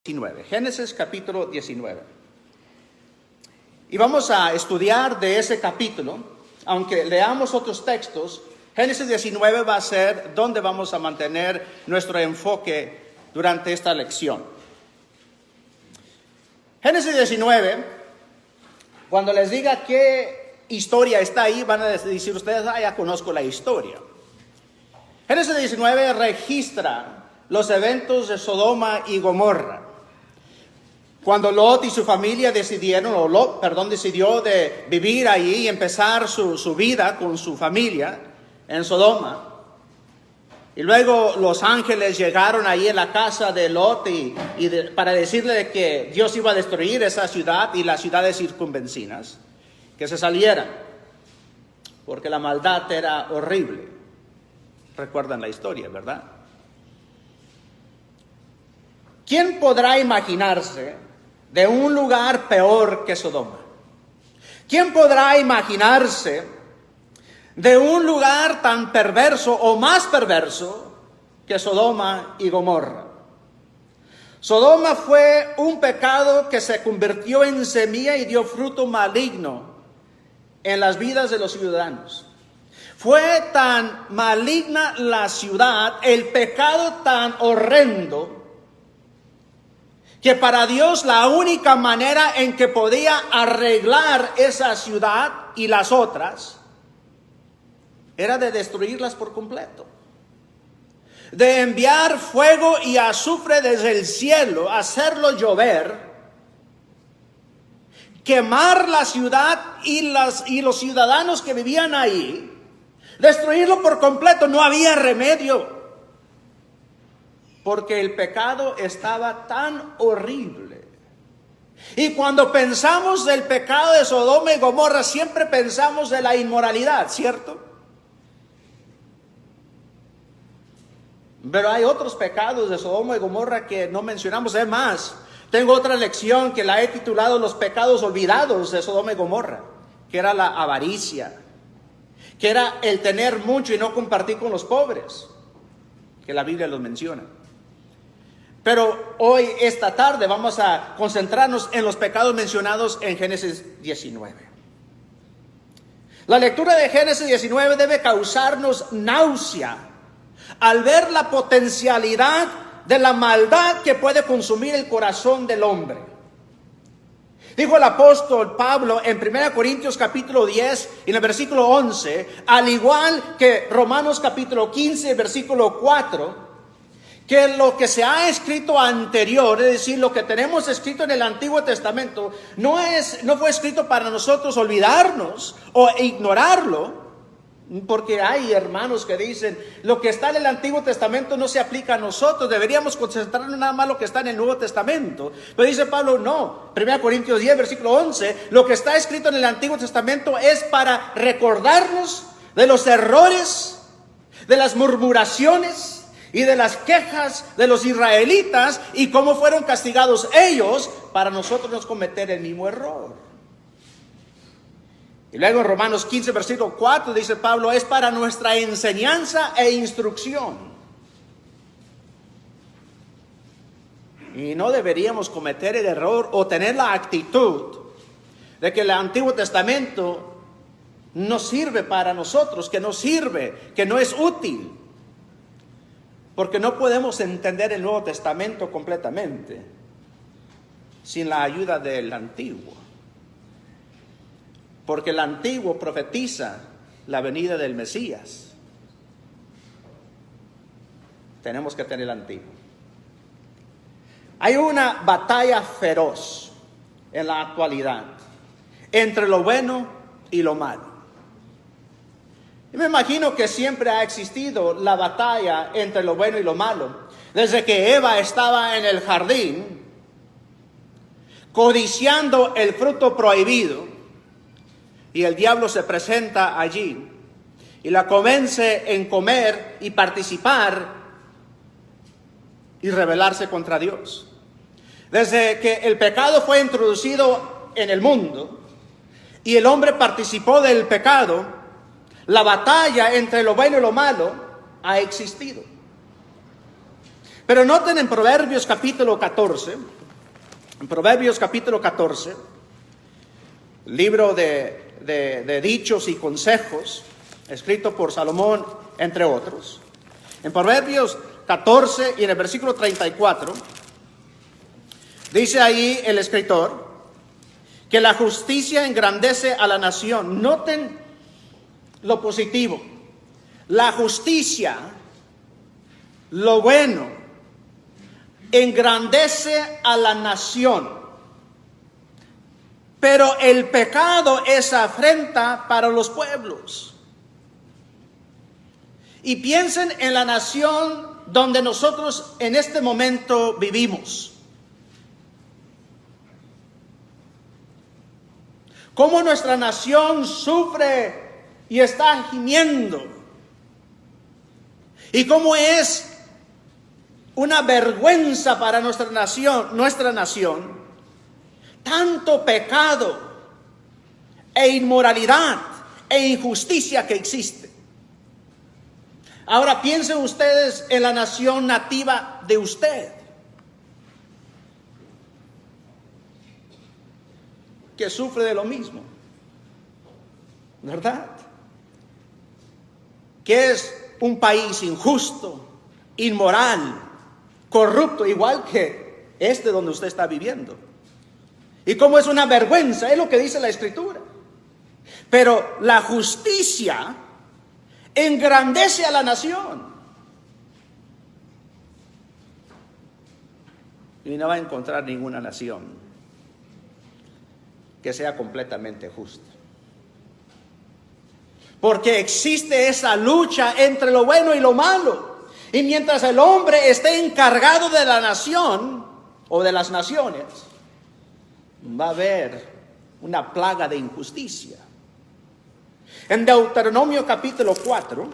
19, Génesis capítulo 19. Y vamos a estudiar de ese capítulo, aunque leamos otros textos. Génesis 19 va a ser donde vamos a mantener nuestro enfoque durante esta lección. Génesis 19, cuando les diga qué historia está ahí, van a decir ustedes, ya conozco la historia. Génesis 19 registra los eventos de Sodoma y Gomorra. Cuando Lot y su familia decidió de vivir allí y empezar su vida con su familia en Sodoma. Y luego los ángeles llegaron ahí en la casa de Lot para decirle que Dios iba a destruir esa ciudad y las ciudades circunvecinas, que se salieran, porque la maldad era horrible. Recuerdan la historia, ¿verdad? ¿Quién podrá imaginarse de un lugar peor que Sodoma? ¿Quién podrá imaginarse de un lugar tan perverso o más perverso que Sodoma y Gomorra? Sodoma fue un pecado que se convirtió en semilla y dio fruto maligno en las vidas de los ciudadanos. Fue tan maligna la ciudad, el pecado tan horrendo, que para Dios la única manera en que podía arreglar esa ciudad y las otras era de destruirlas por completo, de enviar fuego y azufre desde el cielo, hacerlo llover, quemar la ciudad y los ciudadanos que vivían ahí, destruirlo por completo. No había remedio, porque el pecado estaba tan horrible. Y cuando pensamos del pecado de Sodoma y Gomorra, siempre pensamos de la inmoralidad, ¿cierto? Pero hay otros pecados de Sodoma y Gomorra que no mencionamos. Es más, tengo otra lección que la he titulado Los pecados olvidados de Sodoma y Gomorra, que era la avaricia, que era el tener mucho y no compartir con los pobres, que la Biblia los menciona. Pero hoy, esta tarde, vamos a concentrarnos en los pecados mencionados en Génesis 19. La lectura de Génesis 19 debe causarnos náusea al ver la potencialidad de la maldad que puede consumir el corazón del hombre. Dijo el apóstol Pablo en 1 Corintios capítulo 10 y en el versículo 11, al igual que Romanos capítulo 15, versículo 4, que lo que se ha escrito anterior, es decir, lo que tenemos escrito en el Antiguo Testamento, no fue escrito para nosotros olvidarnos o ignorarlo, porque hay hermanos que dicen, lo que está en el Antiguo Testamento no se aplica a nosotros, deberíamos concentrarnos nada más en lo que está en el Nuevo Testamento. Pero dice Pablo, no, 1 Corintios 10, versículo 11, lo que está escrito en el Antiguo Testamento es para recordarnos de los errores, de las murmuraciones y de las quejas de los israelitas y cómo fueron castigados ellos para nosotros no cometer el mismo error. Y luego en Romanos 15, versículo 4, dice Pablo, es para nuestra enseñanza e instrucción. Y no deberíamos cometer el error o tener la actitud de que el Antiguo Testamento no sirve para nosotros, que no sirve, que no es útil. Porque no podemos entender el Nuevo Testamento completamente sin la ayuda del Antiguo. Porque el Antiguo profetiza la venida del Mesías. Tenemos que tener el Antiguo. Hay una batalla feroz en la actualidad entre lo bueno y lo malo. Y me imagino que siempre ha existido la batalla entre lo bueno y lo malo. Desde que Eva estaba en el jardín, codiciando el fruto prohibido, y el diablo se presenta allí y la convence en comer y participar y rebelarse contra Dios. Desde que el pecado fue introducido en el mundo y el hombre participó del pecado, la batalla entre lo bueno y lo malo ha existido. Pero noten en Proverbios capítulo 14, libro de dichos y consejos, escrito por Salomón, entre otros. En Proverbios 14 y en el versículo 34, dice ahí el escritor que la justicia engrandece a la nación. Noten lo positivo. La justicia, lo bueno, engrandece a la nación. Pero el pecado es afrenta para los pueblos. Y piensen en la nación donde nosotros en este momento vivimos. Cómo nuestra nación sufre y está gimiendo. Y cómo es una vergüenza para nuestra nación, tanto pecado e inmoralidad e injusticia que existe. Ahora piensen ustedes en la nación nativa de usted, que sufre de lo mismo, ¿verdad? Que es un país injusto, inmoral, corrupto, igual que este donde usted está viviendo. Y como es una vergüenza, es lo que dice la Escritura. Pero la justicia engrandece a la nación. Y no va a encontrar ninguna nación que sea completamente justa. Porque existe esa lucha entre lo bueno y lo malo. Y mientras el hombre esté encargado de la nación o de las naciones, va a haber una plaga de injusticia. En Deuteronomio capítulo 4,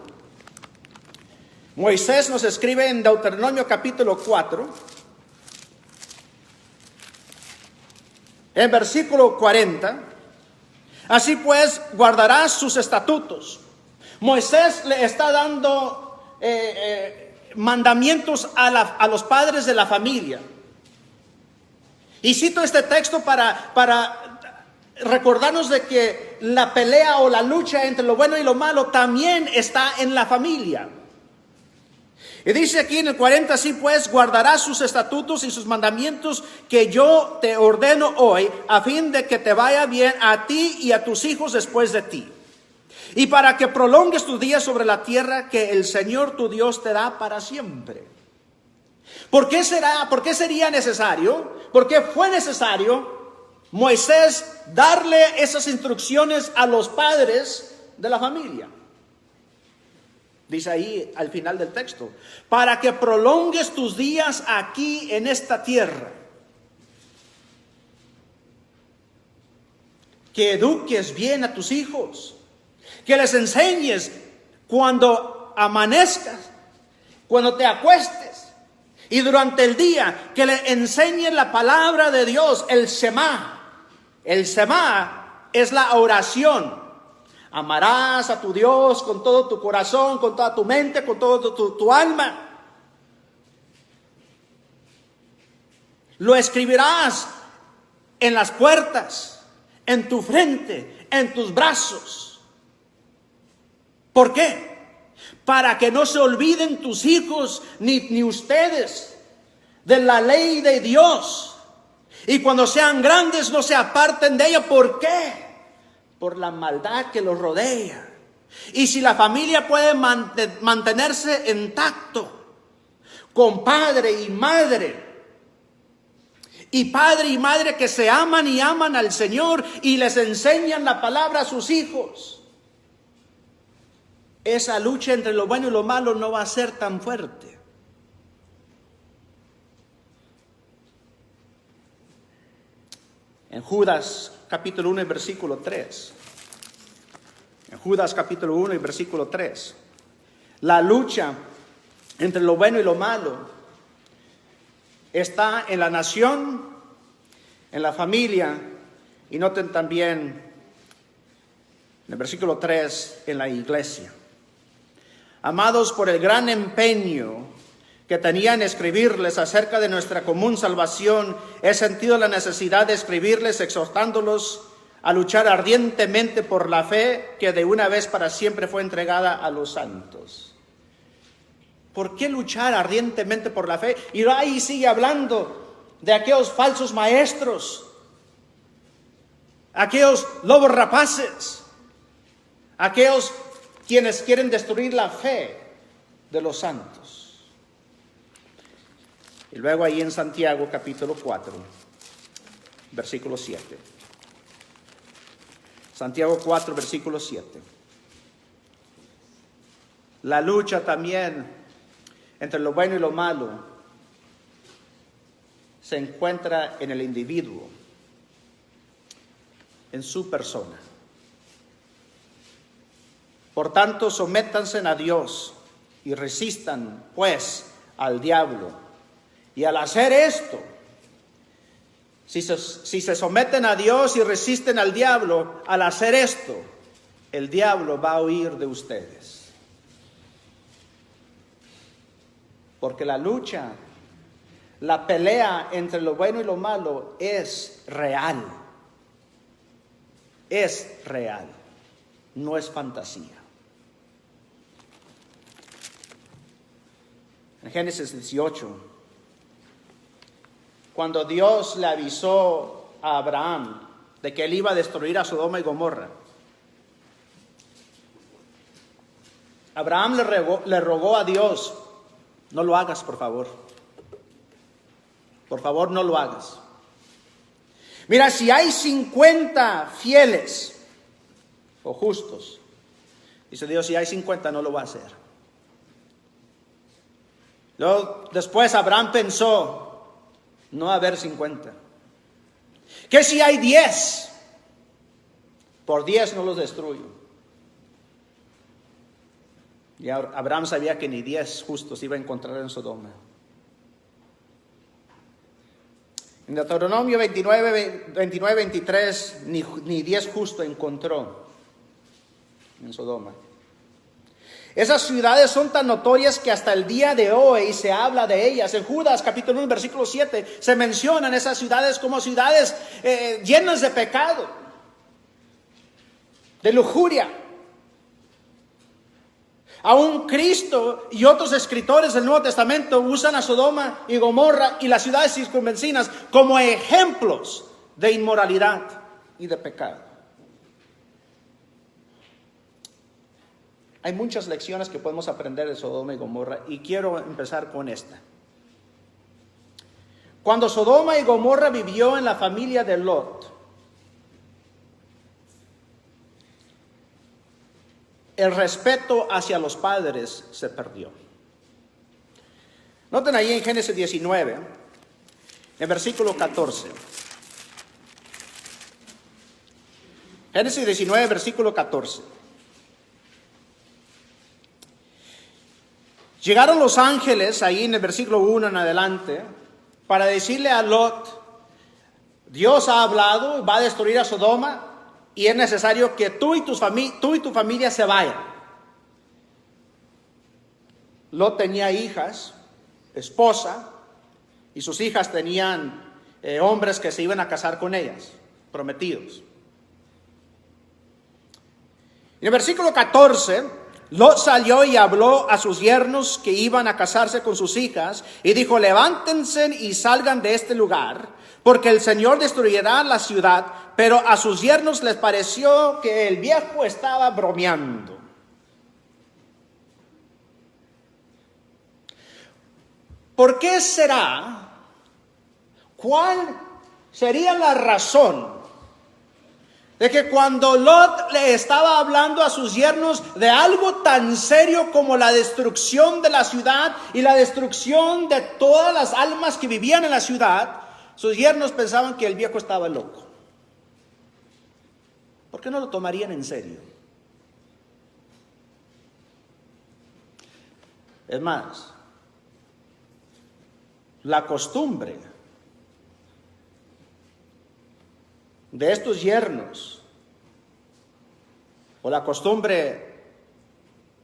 Moisés nos escribe en Deuteronomio capítulo 4, en versículo 40, así pues guardarás sus estatutos. Moisés le está dando mandamientos a los padres de la familia. Y cito este texto para recordarnos de que la pelea o la lucha entre lo bueno y lo malo también está en la familia. Y dice aquí en el 40, así pues guardarás sus estatutos y sus mandamientos que yo te ordeno hoy, a fin de que te vaya bien a ti y a tus hijos después de ti. Y para que prolongues tus días sobre la tierra que el Señor tu Dios te da para siempre. ¿Por qué sería necesario? ¿Por qué fue necesario Moisés darle esas instrucciones a los padres de la familia? Dice ahí al final del texto, para que prolongues tus días aquí en esta tierra, que eduques bien a tus hijos, que les enseñes cuando amanezcas, cuando te acuestes y durante el día, que le enseñes la palabra de Dios, el Shema. El Shema es la oración. Amarás a tu Dios con todo tu corazón, con toda tu mente, con todo tu alma. Lo escribirás en las puertas, en tu frente, en tus brazos. ¿Por qué? Para que no se olviden tus hijos ni ustedes de la ley de Dios. Y cuando sean grandes no se aparten de ella. ¿Por qué? Por la maldad que los rodea. Y si la familia puede mantenerse intacto, con padre y madre que se aman y aman al Señor y les enseñan la palabra a sus hijos, esa lucha entre lo bueno y lo malo no va a ser tan fuerte. En Judas capítulo 1 y versículo 3. En Judas capítulo 1 y versículo 3. La lucha entre lo bueno y lo malo está en la nación, en la familia, y noten también en el versículo 3, en la iglesia. Amados, por el gran empeño que tenía en escribirles acerca de nuestra común salvación, he sentido la necesidad de escribirles exhortándolos a luchar ardientemente por la fe que de una vez para siempre fue entregada a los santos. ¿Por qué luchar ardientemente por la fe? Y ahí sigue hablando de aquellos falsos maestros, aquellos lobos rapaces, aquellos quienes quieren destruir la fe de los santos. Y luego ahí en Santiago capítulo 4, versículo 7. Santiago 4, versículo 7. La lucha también entre lo bueno y lo malo se encuentra en el individuo, en su persona. Por tanto, sométanse a Dios y resistan, pues, al diablo. Y al hacer esto, si se someten a Dios y resisten al diablo, al hacer esto, el diablo va a huir de ustedes. Porque la lucha, la pelea entre lo bueno y lo malo es real. Es real, no es fantasía. En Génesis 18, cuando Dios le avisó a Abraham de que él iba a destruir a Sodoma y Gomorra, Abraham le rogó a Dios: no lo hagas, por favor. Por favor, no lo hagas. Mira, si hay 50 fieles o justos, dice Dios, si hay 50 no lo va a hacer. Luego, después Abraham pensó, no va a haber 50. ¿Qué si hay 10? Por 10 no los destruyo. Y Abraham sabía que ni 10 justos iba a encontrar en Sodoma. En Deuteronomio 29, 23, ni 10 justos encontró en Sodoma. Esas ciudades son tan notorias que hasta el día de hoy se habla de ellas. En Judas capítulo 1, versículo 7, se mencionan esas ciudades como ciudades llenas de pecado, de lujuria. Aún Cristo y otros escritores del Nuevo Testamento usan a Sodoma y Gomorra y las ciudades circunvecinas como ejemplos de inmoralidad y de pecado. Hay muchas lecciones que podemos aprender de Sodoma y Gomorra y quiero empezar con esta. Cuando Sodoma y Gomorra vivió en la familia de Lot, el respeto hacia los padres se perdió. Noten ahí en Génesis 19, en versículo 14. Génesis 19, versículo 14. Llegaron los ángeles, ahí en el versículo 1 en adelante, para decirle a Lot: Dios ha hablado, va a destruir a Sodoma y es necesario que tú y tu familia se vayan. Lot tenía hijas, esposa, y sus hijas tenían hombres que se iban a casar con ellas, prometidos. En el versículo 14, Lot salió y habló a sus yernos que iban a casarse con sus hijas y dijo: levántense y salgan de este lugar, porque el Señor destruirá la ciudad. Pero a sus yernos les pareció que el viejo estaba bromeando. ¿Por qué será? ¿Cuál sería la razón de que cuando Lot le estaba hablando a sus yernos de algo tan serio como la destrucción de la ciudad y la destrucción de todas las almas que vivían en la ciudad, sus yernos pensaban que el viejo estaba loco? ¿Por qué no lo tomarían en serio? Es más, la costumbre de estos yernos, o la costumbre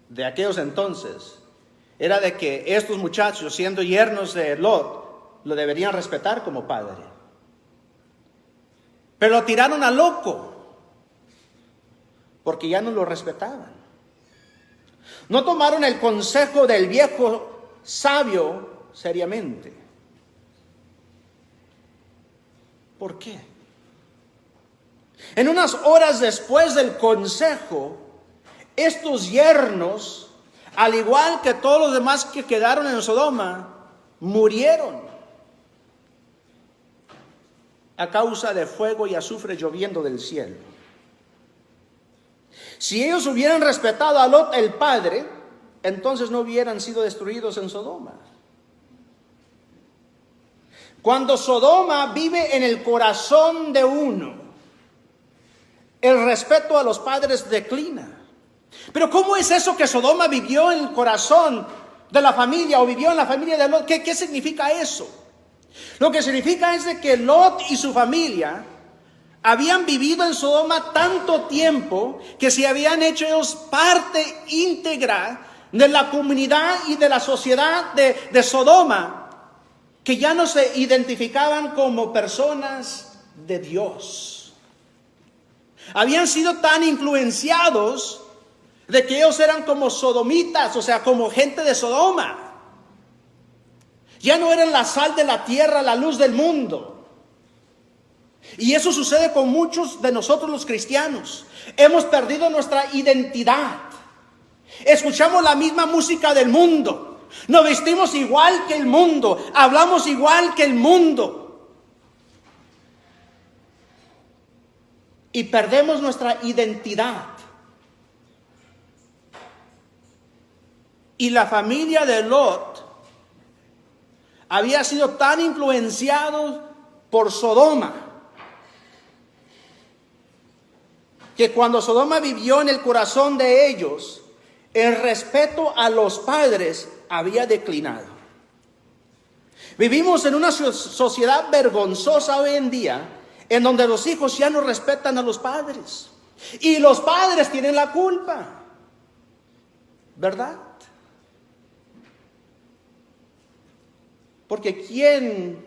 de aquellos entonces, era de que estos muchachos, siendo yernos de Lot, lo deberían respetar como padre. Pero lo tiraron a loco, porque ya no lo respetaban. No tomaron el consejo del viejo sabio seriamente. ¿Por qué? En unas horas después del consejo, estos yernos, al igual que todos los demás que quedaron en Sodoma, murieron a causa de fuego y azufre lloviendo del cielo. Si ellos hubieran respetado a Lot el padre, entonces no hubieran sido destruidos en Sodoma. Cuando Sodoma vive en el corazón de uno, el respeto a los padres declina. Pero ¿cómo es eso que Sodoma vivió en el corazón de la familia o vivió en la familia de Lot? ¿Qué significa eso? Lo que significa es de que Lot y su familia habían vivido en Sodoma tanto tiempo que se habían hecho ellos parte íntegra de la comunidad y de la sociedad de Sodoma, que ya no se identificaban como personas de Dios. Habían sido tan influenciados de que ellos eran como sodomitas, o sea, como gente de Sodoma. Ya no eran la sal de la tierra, la luz del mundo. Y eso sucede con muchos de nosotros los cristianos. Hemos perdido nuestra identidad. Escuchamos la misma música del mundo. Nos vestimos igual que el mundo. Hablamos igual que el mundo. Y perdemos nuestra identidad. Y la familia de Lot había sido tan influenciado por Sodoma, que cuando Sodoma vivió en el corazón de ellos, el respeto a los padres había declinado. Vivimos en una sociedad vergonzosa hoy en día, en donde los hijos ya no respetan a los padres. Y los padres tienen la culpa, ¿verdad? Porque ¿quién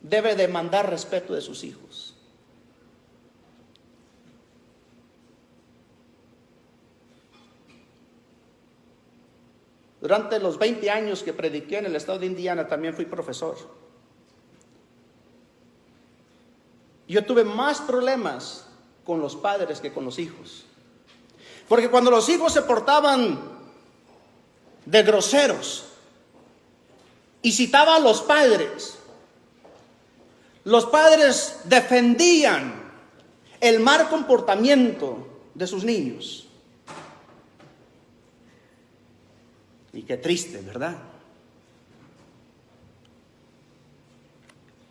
debe demandar respeto de sus hijos? Durante los 20 años que prediqué en el estado de Indiana, también fui profesor. Yo tuve más problemas con los padres que con los hijos. Porque cuando los hijos se portaban de groseros y citaban a los padres defendían el mal comportamiento de sus niños. Y qué triste, ¿verdad?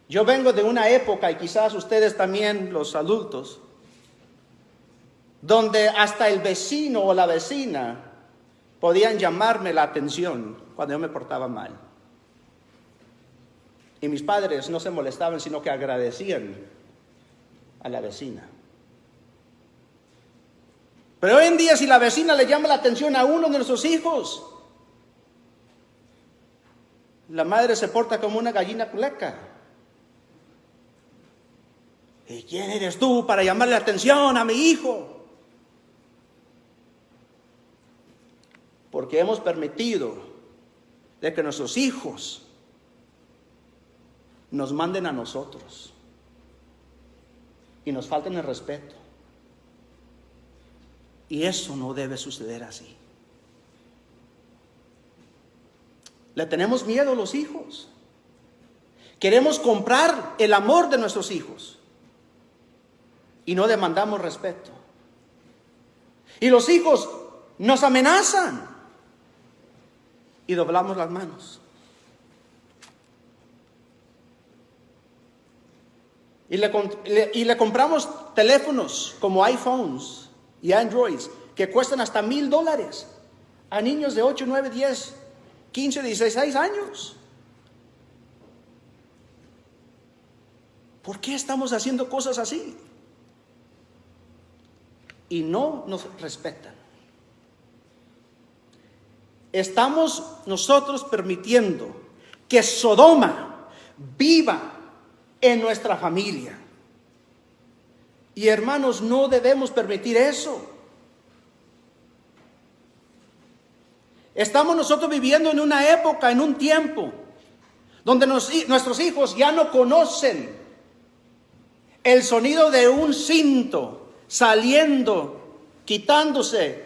Yo vengo de una época, y quizás ustedes también, los adultos, donde hasta el vecino o la vecina podían llamarme la atención cuando yo me portaba mal. Y mis padres no se molestaban, sino que agradecían a la vecina. Pero hoy en día, si la vecina le llama la atención a uno de nuestros hijos, la madre se porta como una gallina culeca. ¿Y quién eres tú para llamarle la atención a mi hijo? Porque hemos permitido de que nuestros hijos nos manden a nosotros y nos falten el respeto. Y eso no debe suceder así. Le tenemos miedo a los hijos. Queremos comprar el amor de nuestros hijos y no demandamos respeto. Y los hijos nos amenazan y doblamos las manos. Y le compramos teléfonos como iPhones y Androids que cuestan hasta $1,000 a niños de 8, 9, 10, 15, 16 años. ¿Por qué estamos haciendo cosas así? Y no nos respetan. estamos nosotros permitiendo que Sodoma viva en nuestra familia. Y hermanos, no debemos permitir eso. Estamos nosotros viviendo en una época, en un tiempo, donde nuestros hijos ya no conocen el sonido de un cinto saliendo, quitándose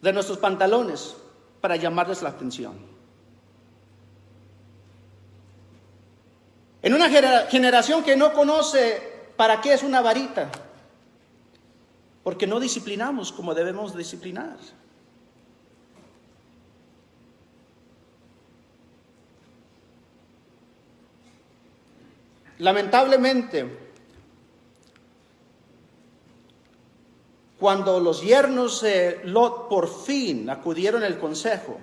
de nuestros pantalones para llamarles la atención. En una generación que no conoce para qué es una varita, porque no disciplinamos como debemos disciplinar. Lamentablemente, cuando los yernos de Lot por fin acudieron al consejo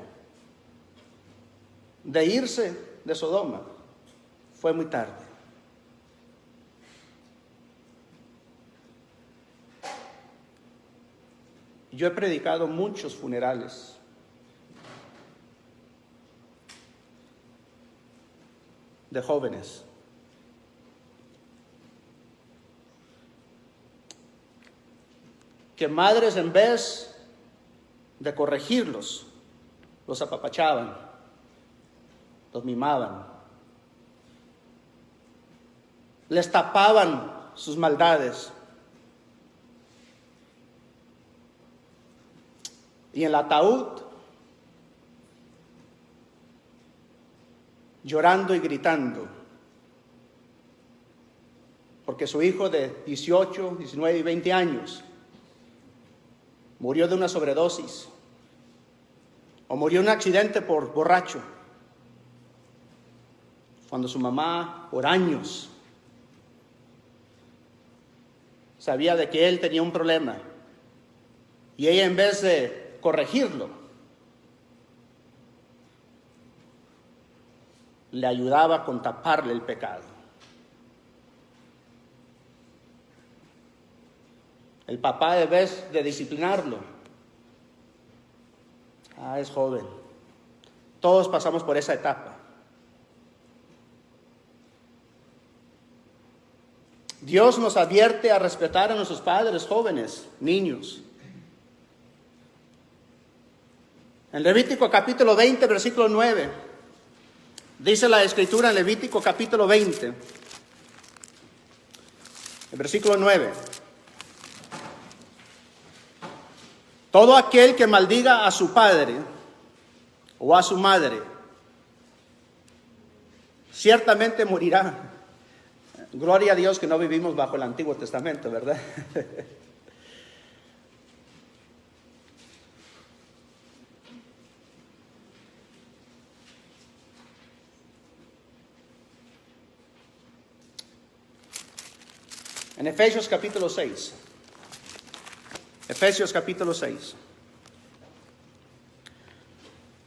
de irse de Sodoma, fue muy tarde. Yo he predicado muchos funerales. De jóvenes. Que madres, en vez de corregirlos, los apapachaban, los mimaban, les tapaban sus maldades. Y en el ataúd, llorando y gritando, porque su hijo de 18, 19 y 20 años murió de una sobredosis, o murió en un accidente por borracho, cuando su mamá, por años, sabía de que él tenía un problema, y ella, en vez de corregirlo, le ayudaba con taparle el pecado. El papá, en vez de disciplinarlo, es joven. Todos pasamos por esa etapa. Dios nos advierte a respetar a nuestros padres jóvenes, niños. En Levítico capítulo 20, versículo 9, dice la Escritura en Levítico capítulo 20, el versículo 9. Todo aquel que maldiga a su padre o a su madre, ciertamente morirá. Gloria a Dios que no vivimos bajo el Antiguo Testamento, ¿verdad? En Efesios capítulo 6. Efesios capítulo 6.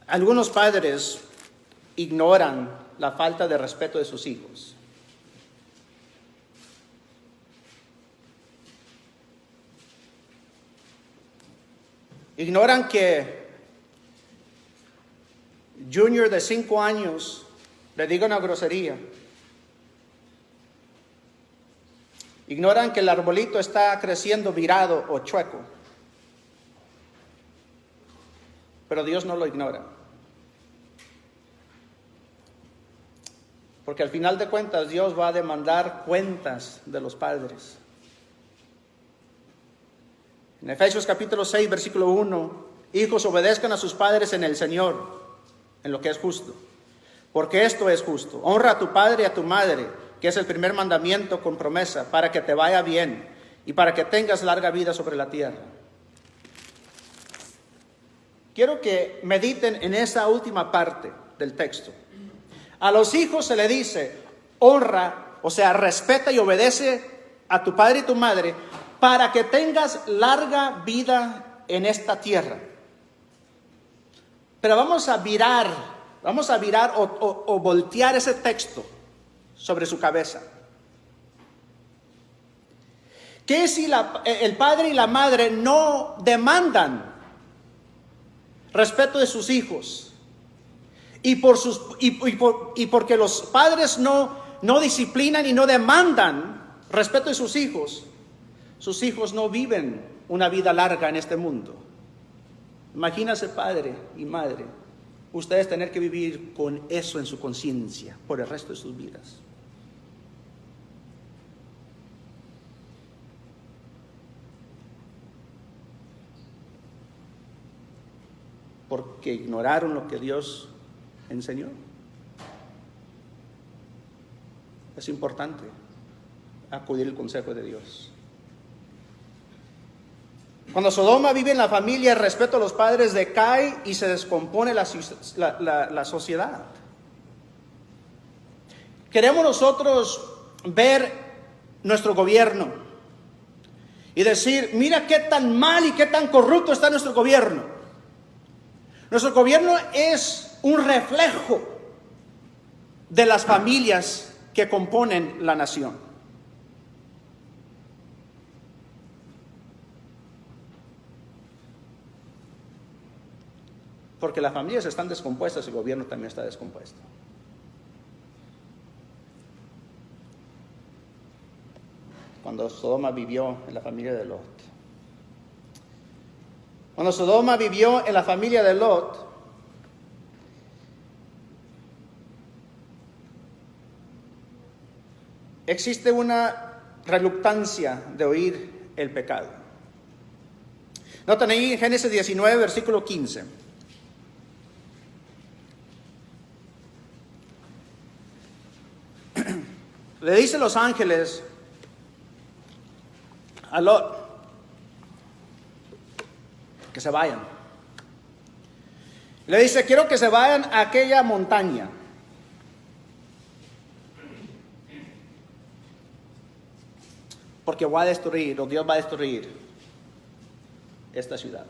Algunos padres ignoran la falta de respeto de sus hijos. Ignoran que Junior de 5 años le diga una grosería. Ignoran que el arbolito está creciendo virado o chueco. Pero Dios no lo ignora. Porque al final de cuentas Dios va a demandar cuentas de los padres. En Efesios capítulo 6, versículo 1, hijos, obedezcan a sus padres en el Señor, en lo que es justo. Porque esto es justo. Honra a tu padre y a tu madre, que es el primer mandamiento con promesa, para que te vaya bien y para que tengas larga vida sobre la tierra. Quiero que mediten en esa última parte del texto. A los hijos se le dice, honra, o sea, respeta y obedece a tu padre y tu madre, para que tengas larga vida en esta tierra. Pero vamos a virar o voltear ese texto sobre su cabeza. ¿Qué si el padre y la madre no demandan respeto de sus hijos. Y porque los padres no disciplinan y no demandan respeto de sus hijos no viven una vida larga en este mundo. Imagínese, padre y madre, ustedes tener que vivir con eso en su conciencia por el resto de sus vidas. Porque ignoraron lo que Dios enseñó. Es importante acudir al consejo de Dios. Cuando Sodoma vive en la familia, el respeto a los padres decae y se descompone la sociedad. Queremos nosotros ver nuestro gobierno y decir, mira qué tan mal y qué tan corrupto está nuestro gobierno. Nuestro gobierno es un reflejo de las familias que componen la nación. Porque las familias están descompuestas, el gobierno también está descompuesto. Cuando Sodoma vivió en la familia de Lot. Cuando Sodoma vivió en la familia de Lot, existe una reluctancia de oír el pecado. Noten ahí en Génesis 19, versículo 15. Le dicen los ángeles a Lot que se vayan. Le dice, quiero que se vayan a aquella montaña. Porque voy a destruir, o Dios va a destruir esta ciudad.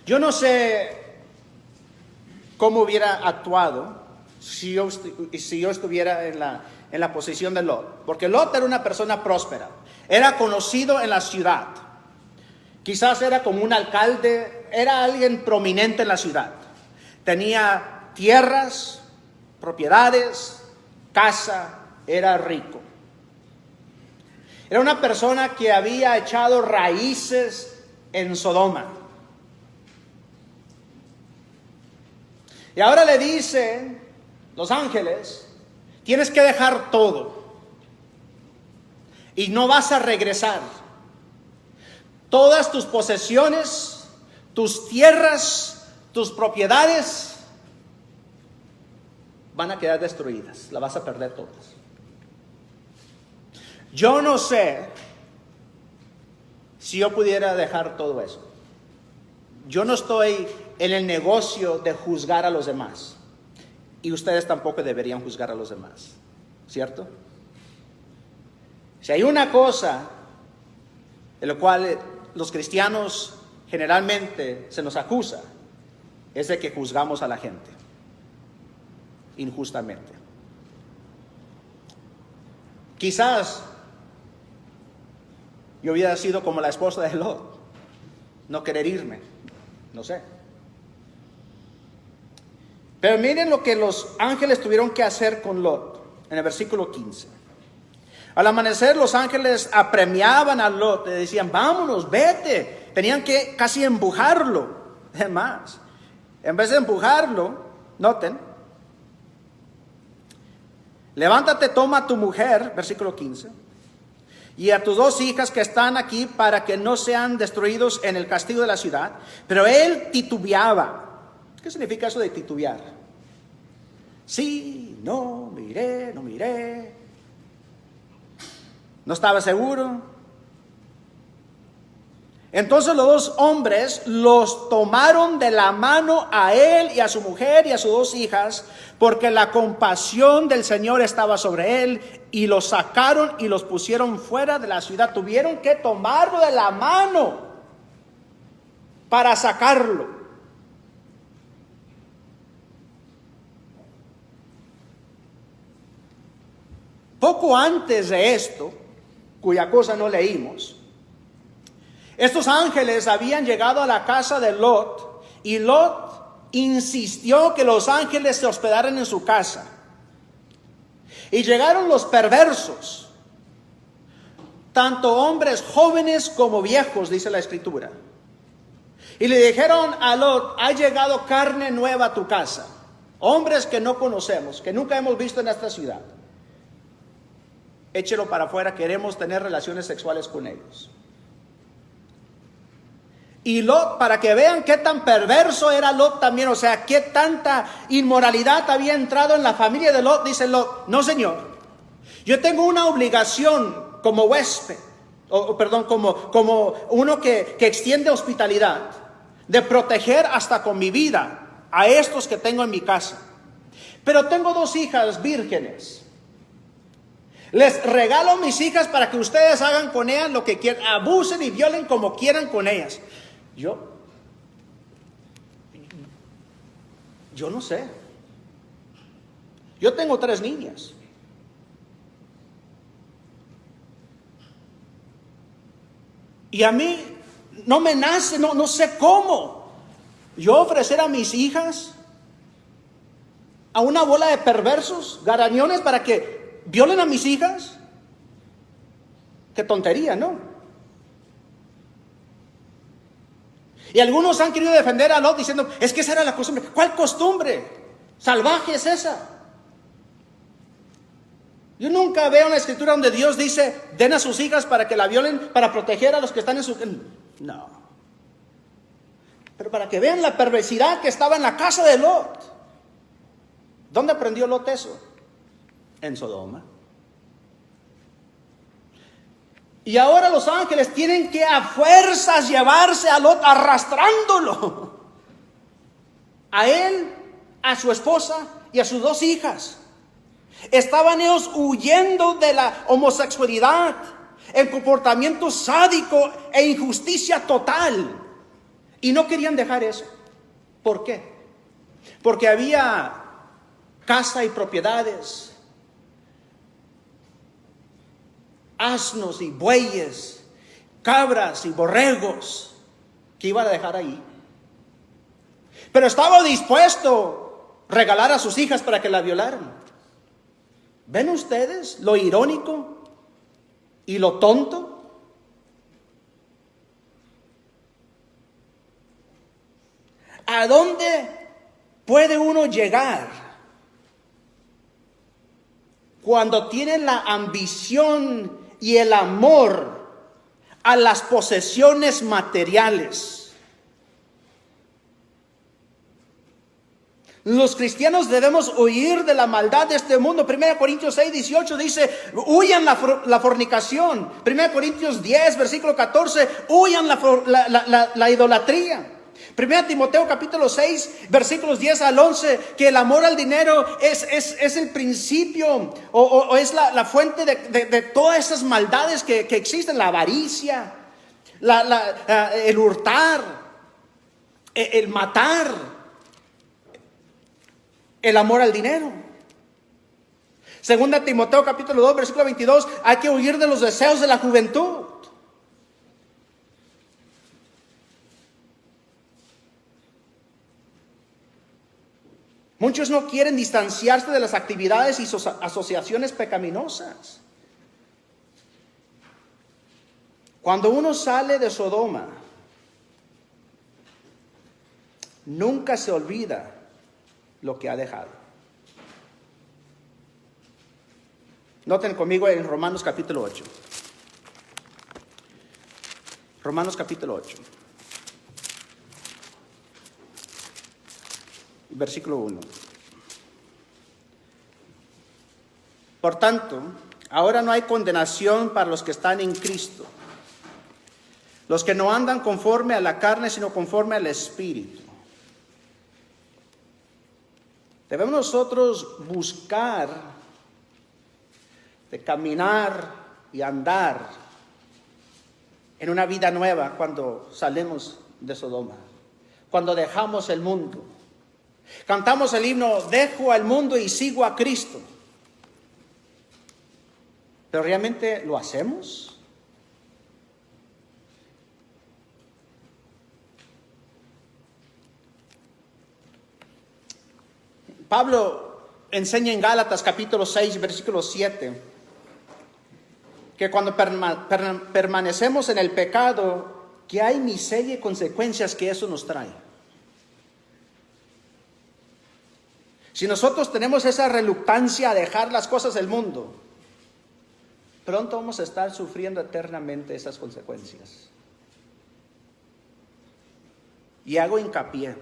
Yo no sé cómo hubiera actuado si yo estuviera en la posición de Lot. Porque Lot era una persona próspera. Era conocido en la ciudad. Quizás era como un alcalde, era alguien prominente en la ciudad. Tenía tierras, propiedades, casa, era rico. Era una persona que había echado raíces en Sodoma. Y ahora le dicen los ángeles, tienes que dejar todo y no vas a regresar. Todas tus posesiones, tus tierras, tus propiedades van a quedar destruidas, las vas a perder todas. Yo no sé si yo pudiera dejar todo eso. Yo no estoy en el negocio de juzgar a los demás. Y ustedes tampoco deberían juzgar a los demás. ¿Cierto? Si hay una cosa en la cual los cristianos generalmente se nos acusa, es de que juzgamos a la gente injustamente. Quizás yo hubiera sido como la esposa de Lot, no querer irme, no sé. Pero miren lo que los ángeles tuvieron que hacer con Lot, en el versículo 15. Al amanecer los ángeles apremiaban a Lot, le decían, vámonos, vete. Tenían que casi empujarlo, además. En vez de empujarlo, noten, levántate, toma a tu mujer, versículo 15, y a tus 2 hijas que están aquí para que no sean destruidos en el castigo de la ciudad. Pero él titubeaba. ¿Qué significa eso de titubear? Sí, no, miré, no miré. No estaba seguro. Entonces los 2 hombres los tomaron de la mano a él y a su mujer y a sus 2 hijas, porque la compasión del Señor estaba sobre él, y los sacaron y los pusieron fuera de la ciudad. Tuvieron que tomarlo de la mano para sacarlo. Poco antes de esto, cuya cosa no leímos, Estos ángeles habían llegado a la casa de Lot y Lot insistió que los ángeles se hospedaran en su casa. Y llegaron los perversos, tanto hombres jóvenes como viejos, dice la Escritura. Y le dijeron a Lot: ha llegado carne nueva a tu casa. Hombres que no conocemos, que nunca hemos visto en esta ciudad. Échelo para afuera, queremos tener relaciones sexuales con ellos. Y Lot, para que vean qué tan perverso era Lot también, o sea, qué tanta inmoralidad había entrado en la familia de Lot, dice Lot: no, señor, yo tengo una obligación como huésped, como uno que extiende hospitalidad, de proteger hasta con mi vida a estos que tengo en mi casa. Pero tengo 2 hijas vírgenes. Les regalo mis hijas para que ustedes hagan con ellas lo que quieran, abusen y violen como quieran con ellas. Yo no sé. Yo tengo 3 niñas. Y a mí no me nace, no sé cómo yo ofrecer a mis hijas a una bola de perversos, garañones, para que violen a mis hijas. Qué tontería, ¿no? Y algunos han querido defender a Lot diciendo: es que esa era la costumbre. ¿Cuál costumbre? Salvaje es esa. Yo nunca veo una escritura donde Dios dice: den a sus hijas para que la violen, para proteger a los que están en su... No. Pero para que vean la perversidad que estaba en la casa de Lot. ¿Dónde aprendió Lot eso? En Sodoma. Y ahora los ángeles tienen que a fuerzas llevarse a Lot, arrastrándolo. A él, a su esposa y a sus 2 hijas. Estaban ellos huyendo de la homosexualidad, el comportamiento sádico e injusticia total. Y no querían dejar eso. ¿Por qué? Porque había casa y propiedades, asnos y bueyes, cabras y borregos que iban a dejar ahí. Pero estaba dispuesto a regalar a sus hijas para que la violaran. ¿Ven ustedes lo irónico y lo tonto? ¿A dónde puede uno llegar cuando tiene la ambición y el amor a las posesiones materiales? Los cristianos debemos huir de la maldad de este mundo. 1 Corintios 6:18 dice: huyan la fornicación. 1 Corintios 10, versículo 14, huyan la idolatría. 1 Timoteo capítulo 6, versículos 10 al 11, que el amor al dinero es el principio o es la fuente de todas esas maldades que existen: la avaricia, el hurtar, el matar, el amor al dinero. 2 Timoteo capítulo 2, versículo 22, hay que huir de los deseos de la juventud. Muchos no quieren distanciarse de las actividades y asociaciones pecaminosas. Cuando uno sale de Sodoma, nunca se olvida lo que ha dejado. Noten conmigo en Romanos capítulo 8. Romanos capítulo 8. Versículo 1. Por tanto, ahora no hay condenación para los que están en Cristo, los que no andan conforme a la carne, sino conforme al Espíritu. Debemos nosotros buscar de caminar y andar en una vida nueva cuando salimos de Sodoma, cuando dejamos el mundo. Cantamos el himno: dejo al mundo y sigo a Cristo. ¿Pero realmente lo hacemos? Pablo enseña en Gálatas capítulo 6, versículo 7, que cuando permanecemos en el pecado, que hay miseria y consecuencias que eso nos trae. Si nosotros tenemos esa reluctancia a dejar las cosas del mundo, pronto vamos a estar sufriendo eternamente esas consecuencias. Y hago hincapié.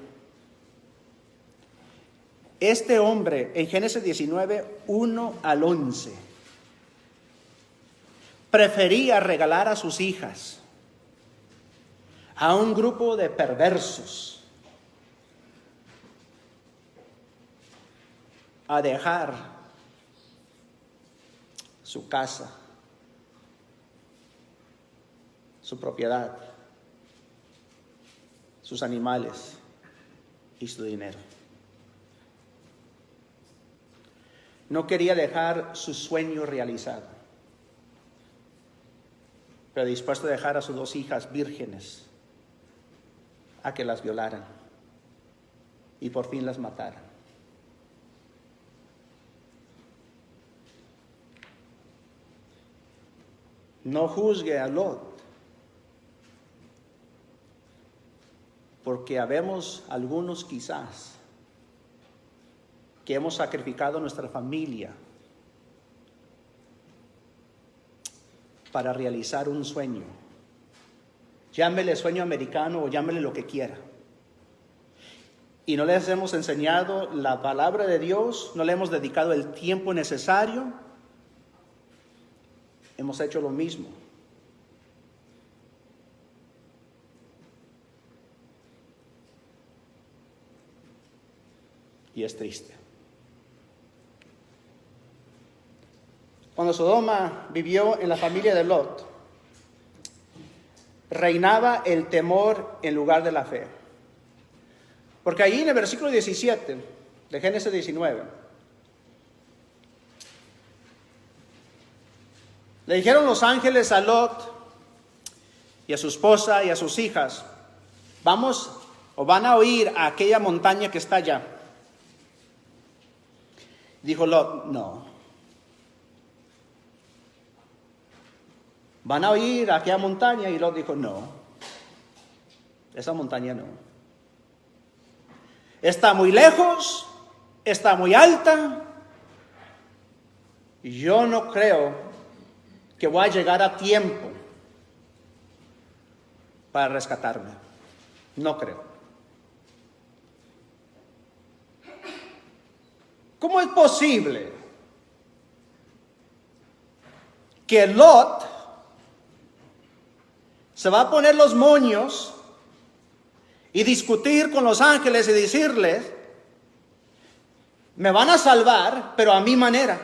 Este hombre en Génesis 19, 1 al 11, prefería regalar a sus hijas a un grupo de perversos a dejar su casa, su propiedad, sus animales y su dinero. No quería dejar su sueño realizado, pero dispuesto a dejar a sus 2 hijas vírgenes a que las violaran y por fin las mataran. No juzgue a Lot, porque habemos algunos quizás que hemos sacrificado nuestra familia para realizar un sueño. Llámele sueño americano o llámele lo que quiera. Y no les hemos enseñado la palabra de Dios, no le hemos dedicado el tiempo necesario. Hemos hecho lo mismo. Y es triste. Cuando Sodoma vivió en la familia de Lot, reinaba el temor en lugar de la fe. Porque ahí en el versículo 17 de Génesis 19, le dijeron los ángeles a Lot y a su esposa y a sus hijas: vamos o van a oír a aquella montaña que está allá. Dijo Lot: no. Van a oír a aquella montaña. Y Lot dijo: no, esa montaña no. Está muy lejos, está muy alta, y yo no creo que voy a llegar a tiempo para rescatarme. No creo. ¿Cómo es posible que Lot se va a poner los moños y discutir con los ángeles y decirles: me van a salvar, pero a mi manera?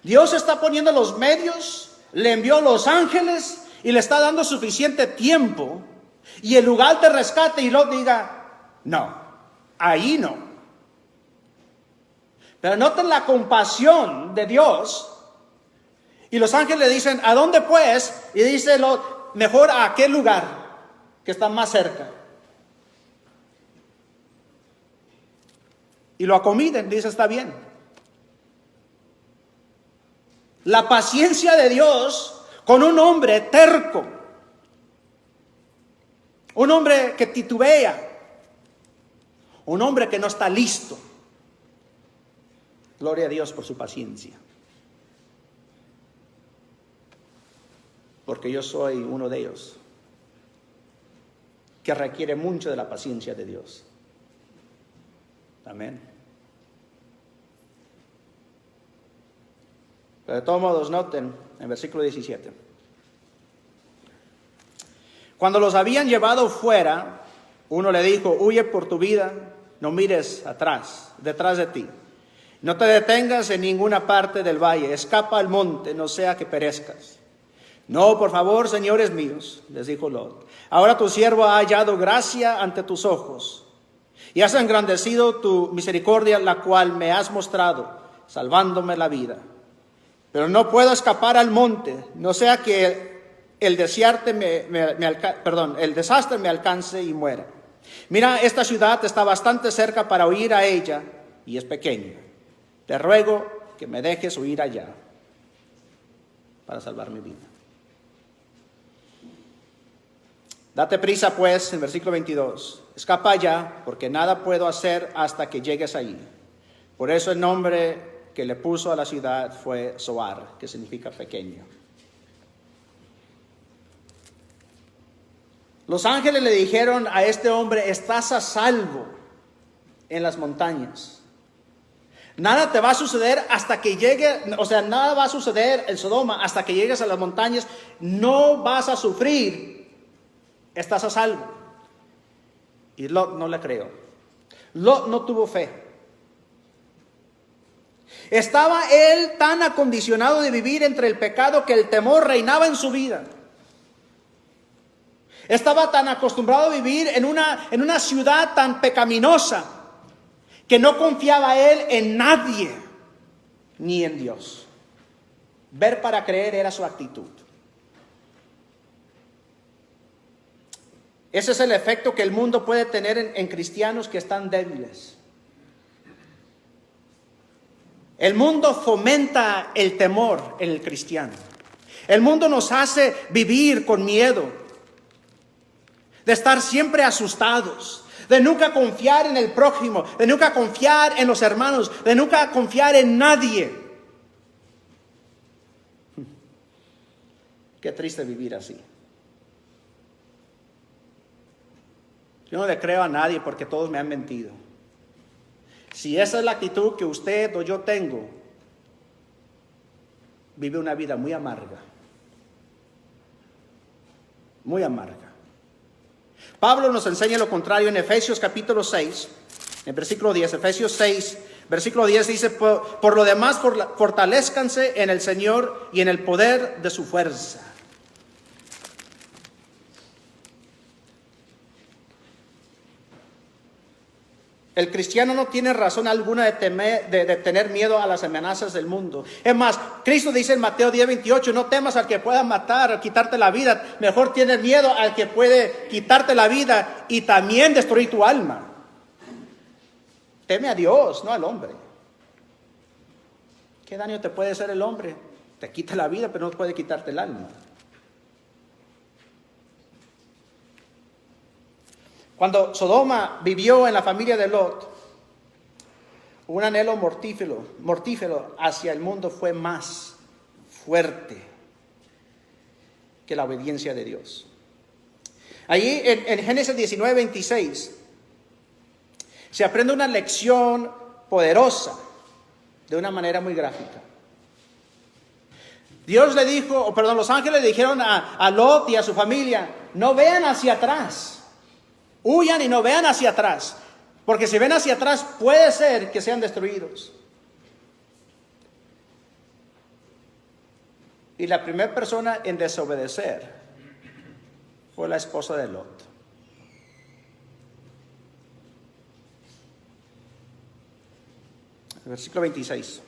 Dios está poniendo los medios, le envió los ángeles y le está dando suficiente tiempo, y el lugar de rescate, y Lot diga: no, ahí no. Pero noten la compasión de Dios. Y los ángeles le dicen: ¿a dónde pues? Y dice Lot: mejor a aquel lugar que está más cerca. Y lo acomiden, dice: está bien. La paciencia de Dios con un hombre terco, un hombre que titubea, un hombre que no está listo. Gloria a Dios por su paciencia. Porque yo soy uno de ellos que requiere mucho de la paciencia de Dios. Amén. Pero de todos modos, noten en versículo 17. Cuando los habían llevado fuera, uno le dijo: huye por tu vida, no mires atrás, detrás de ti. No te detengas en ninguna parte del valle, escapa al monte, no sea que perezcas. No, por favor, señores míos, les dijo Lot. Ahora tu siervo ha hallado gracia ante tus ojos, y has engrandecido tu misericordia, la cual me has mostrado, salvándome la vida. Pero no puedo escapar al monte, no sea que el desastre me alcance y muera. Mira, esta ciudad está bastante cerca para huir a ella y es pequeña. Te ruego que me dejes huir allá para salvar mi vida. Date prisa pues, en versículo 22, escapa allá, porque nada puedo hacer hasta que llegues allí. Por eso el nombre que le puso a la ciudad fue Zoar, que significa pequeño. Los ángeles le dijeron a este hombre: estás a salvo en las montañas. Nada te va a suceder hasta que llegue, nada va a suceder en Sodoma hasta que llegues a las montañas. No vas a sufrir, estás a salvo. Y Lot no le creó. Lot no tuvo fe. Estaba él tan acondicionado de vivir entre el pecado que el temor reinaba en su vida. Estaba tan acostumbrado a vivir en una ciudad tan pecaminosa que no confiaba él en nadie ni en Dios. Ver para creer era su actitud. Ese es el efecto que el mundo puede tener en cristianos que están débiles. El mundo fomenta el temor en el cristiano. El mundo nos hace vivir con miedo, de estar siempre asustados, de nunca confiar en el prójimo, de nunca confiar en los hermanos, de nunca confiar en nadie. Qué triste vivir así. Yo no le creo a nadie porque todos me han mentido. Si esa es la actitud que usted o yo tengo, vive una vida muy amarga. Muy amarga. Pablo nos enseña lo contrario en Efesios capítulo 6, en versículo 10. Efesios 6, versículo 10 dice: por lo demás, fortalezcanse en el Señor y en el poder de su fuerza. El cristiano no tiene razón alguna de tener miedo a las amenazas del mundo. Es más, Cristo dice en Mateo 10:28, no temas al que pueda matar o quitarte la vida. Mejor tienes miedo al que puede quitarte la vida y también destruir tu alma. Teme a Dios, no al hombre. ¿Qué daño te puede hacer el hombre? Te quita la vida, pero no puede quitarte el alma. Cuando Sodoma vivió en la familia de Lot, un anhelo mortífero hacia el mundo fue más fuerte que la obediencia de Dios. Allí en Génesis 19:26 se aprende una lección poderosa de una manera muy gráfica. Los ángeles le dijeron a Lot y a su familia: no vean hacia atrás. Huyan y no vean hacia atrás, porque si ven hacia atrás puede ser que sean destruidos. Y la primera persona en desobedecer fue la esposa de Lot. Versículo 26.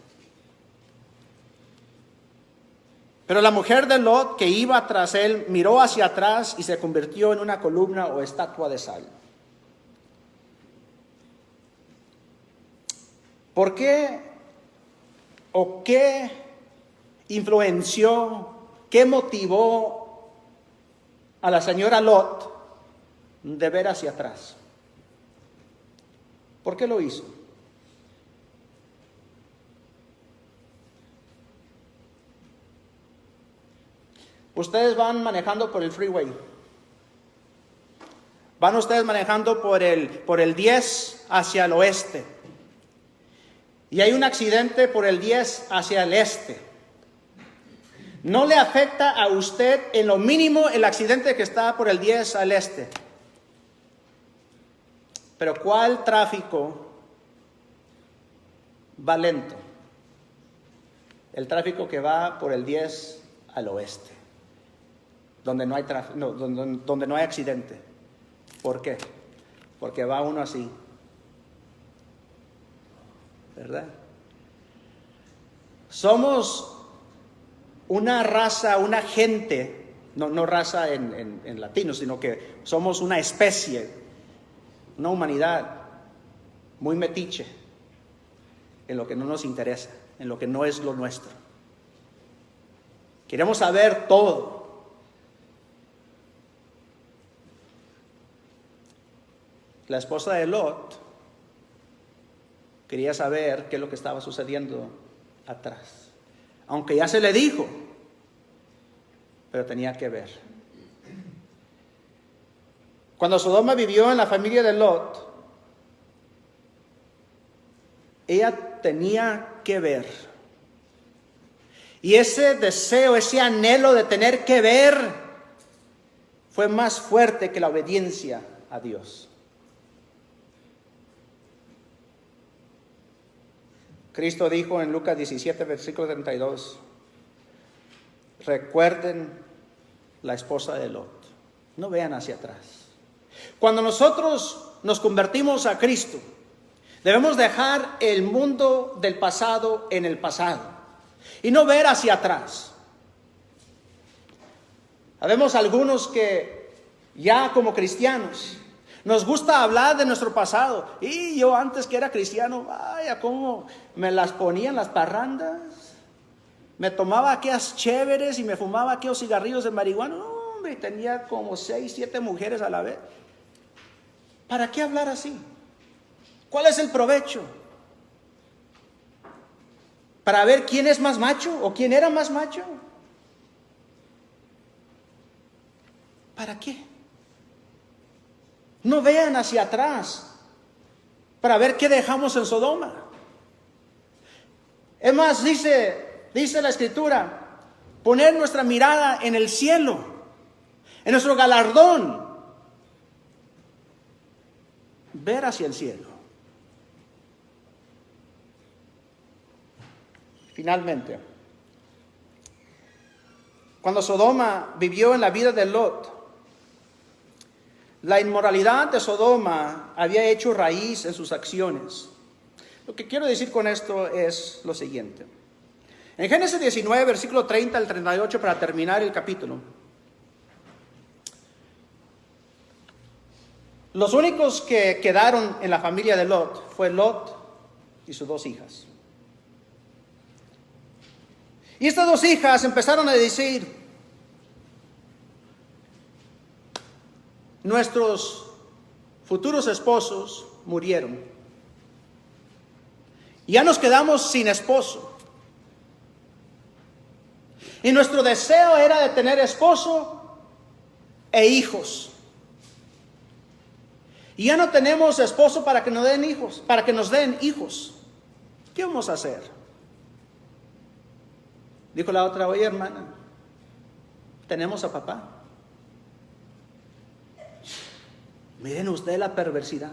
Pero la mujer de Lot, que iba tras él, miró hacia atrás y se convirtió en una columna o estatua de sal. ¿Por qué o qué influenció, qué motivó a la señora Lot de ver hacia atrás? ¿Por qué lo hizo? Ustedes van manejando por el freeway. Van ustedes manejando por el 10 hacia el oeste. Y hay un accidente por el 10 hacia el este. No le afecta a usted en lo mínimo el accidente que está por el 10 al este. Pero ¿cuál tráfico va lento? El tráfico que va por el 10 al oeste, donde no hay donde no hay accidente. ¿Por qué? Porque va uno así, ¿verdad? Somos una raza, una gente, no raza en latino, sino que somos una especie una humanidad muy metiche en lo que no nos interesa, en lo que no es lo nuestro. Queremos saber todo. La esposa de Lot quería saber qué es lo que estaba sucediendo atrás. Aunque ya se le dijo, pero tenía que ver. Cuando Sodoma vivió en la familia de Lot, ella tenía que ver. Y ese deseo, ese anhelo de tener que ver, fue más fuerte que la obediencia a Dios. Cristo dijo en Lucas 17, versículo 32, recuerden la esposa de Lot, no vean hacia atrás. Cuando nosotros nos convertimos a Cristo, debemos dejar el mundo del pasado en el pasado y no ver hacia atrás. Habemos algunos que ya como cristianos nos gusta hablar de nuestro pasado. Y yo antes que era cristiano, vaya cómo me las ponía en las parrandas, me tomaba aquellas chéveres y me fumaba aquellos cigarrillos de marihuana. Hombre, tenía como 6, 7 mujeres a la vez. ¿Para qué hablar así? ¿Cuál es el provecho? ¿Para ver quién es más macho o quién era más macho? ¿Para qué? No vean hacia atrás para ver qué dejamos en Sodoma. Es más, dice la Escritura, poner nuestra mirada en el cielo, en nuestro galardón, ver hacia el cielo. Finalmente, cuando Sodoma vivió en la vida de Lot, la inmoralidad de Sodoma había hecho raíz en sus acciones. Lo que quiero decir con esto es lo siguiente. En Génesis 19, versículo 30 al 38, para terminar el capítulo, los únicos que quedaron en la familia de Lot fue Lot y sus 2 hijas. Y estas 2 hijas empezaron a decir: nuestros futuros esposos murieron. Ya nos quedamos sin esposo. Y nuestro deseo era de tener esposo e hijos. Y ya no tenemos esposo para que nos den hijos, ¿Qué vamos a hacer? Dijo la otra: oye, hermana, tenemos a papá. Miren ustedes la perversidad,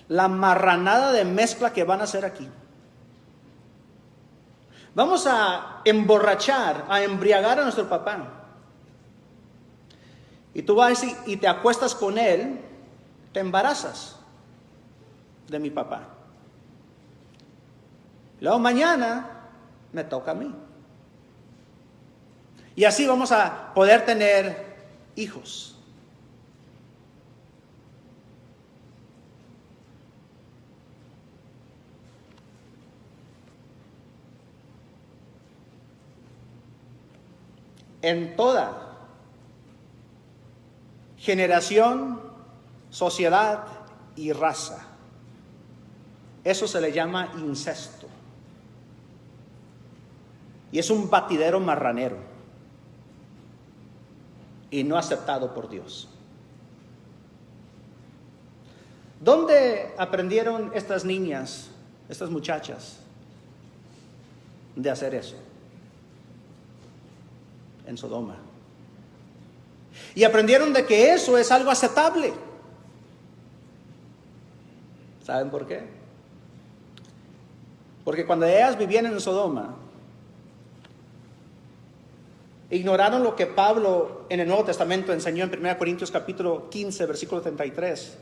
la marranada de mezcla que van a hacer aquí. Vamos a emborrachar, a embriagar a nuestro papá. Y tú vas y te acuestas con él, te embarazas de mi papá. Luego mañana me toca a mí. Y así vamos a poder tener hijos. En toda generación, sociedad y raza, eso se le llama incesto. Y es un batidero marranero y no aceptado por Dios. ¿Dónde aprendieron estas niñas, estas muchachas, de hacer eso? En Sodoma. Y aprendieron de que eso es algo aceptable. ¿Saben por qué? Porque cuando ellas vivían en Sodoma, ignoraron lo que Pablo en el Nuevo Testamento enseñó en 1 Corintios capítulo 15, versículo 33.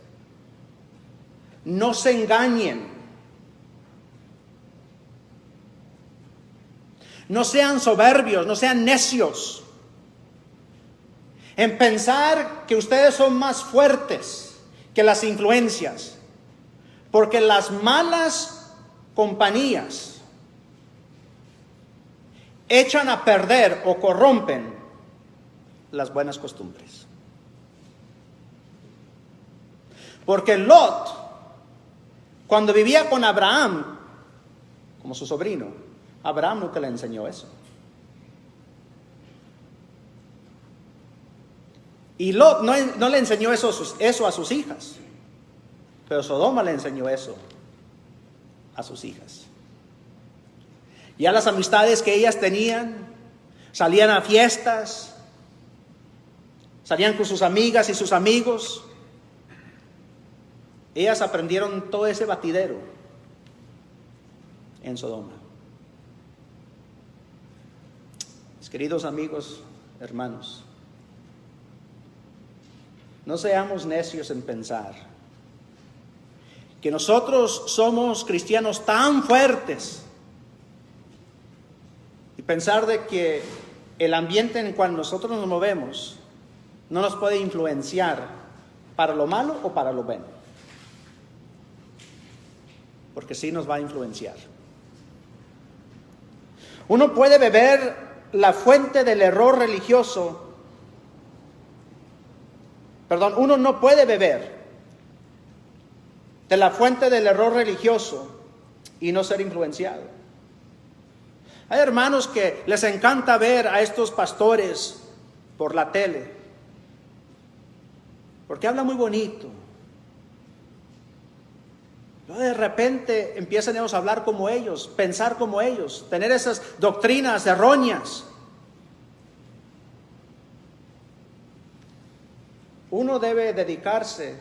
No se engañen. No sean soberbios, no sean necios. en pensar que ustedes son más fuertes que las influencias, porque las malas compañías echan a perder o corrompen las buenas costumbres. Porque Lot, cuando vivía con Abraham, como su sobrino, Abraham nunca le enseñó eso. Y Lot no le enseñó eso a sus hijas, pero Sodoma le enseñó eso a sus hijas. Ya las amistades que ellas tenían, salían a fiestas, salían con sus amigas y sus amigos. Ellas aprendieron todo ese batidero en Sodoma. Mis queridos amigos, hermanos, no seamos necios en pensar que nosotros somos cristianos tan fuertes y pensar de que el ambiente en el cual nosotros nos movemos no nos puede influenciar para lo malo o para lo bueno, porque sí nos va a influenciar. Uno puede beber la fuente del error religioso. Uno no puede beber de la fuente del error religioso y no ser influenciado. Hay hermanos que les encanta ver a estos pastores por la tele, porque hablan muy bonito. Luego de repente empiezan ellos a hablar como ellos, pensar como ellos, tener esas doctrinas erróneas. Uno debe dedicarse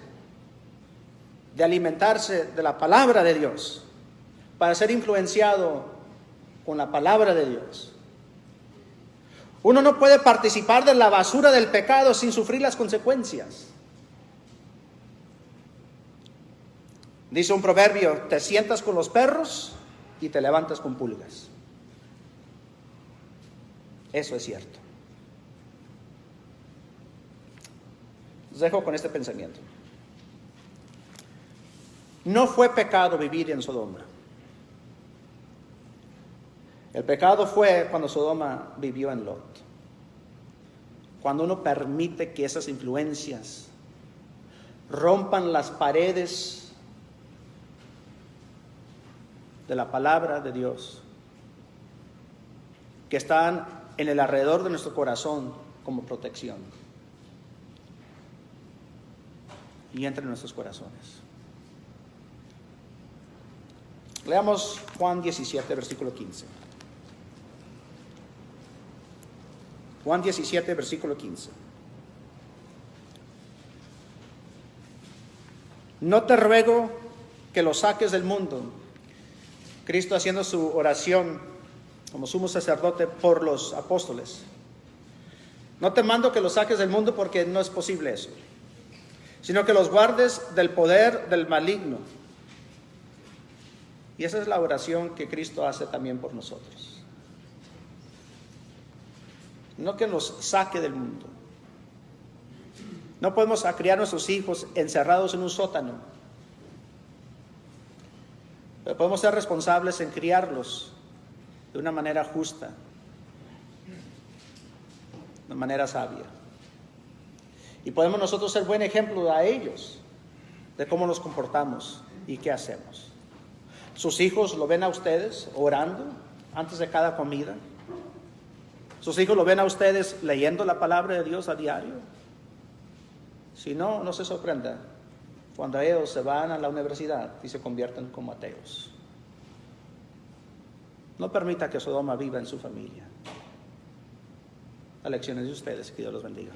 de alimentarse de la palabra de Dios para ser influenciado con la palabra de Dios. Uno no puede participar de la basura del pecado sin sufrir las consecuencias. Dice un proverbio: te sientas con los perros y te levantas con pulgas. Eso es cierto. Los dejo con este pensamiento. No fue pecado vivir en Sodoma. El pecado fue cuando Sodoma vivió en Lot. Cuando uno permite que esas influencias rompan las paredes de la palabra de Dios, que están en el alrededor de nuestro corazón como protección, y entre nuestros corazones. Leamos Juan 17, versículo 15. Juan 17, versículo 15. No te ruego que lo saques del mundo. Cristo haciendo su oración como sumo sacerdote por los apóstoles. No te mando que lo saques del mundo, porque no es posible eso, sino que los guardes del poder del maligno. Y esa es la oración que Cristo hace también por nosotros. No que nos saque del mundo. No podemos criar a nuestros hijos encerrados en un sótano, pero podemos ser responsables en criarlos de una manera justa, de manera sabia. Y podemos nosotros ser buen ejemplo a ellos de cómo nos comportamos y qué hacemos. ¿Sus hijos lo ven a ustedes orando antes de cada comida? ¿Sus hijos lo ven a ustedes leyendo la palabra de Dios a diario? Si no, no se sorprenda cuando ellos se van a la universidad y se convierten como ateos. No permita que Sodoma viva en su familia. La lección es de ustedes. Que Dios los bendiga.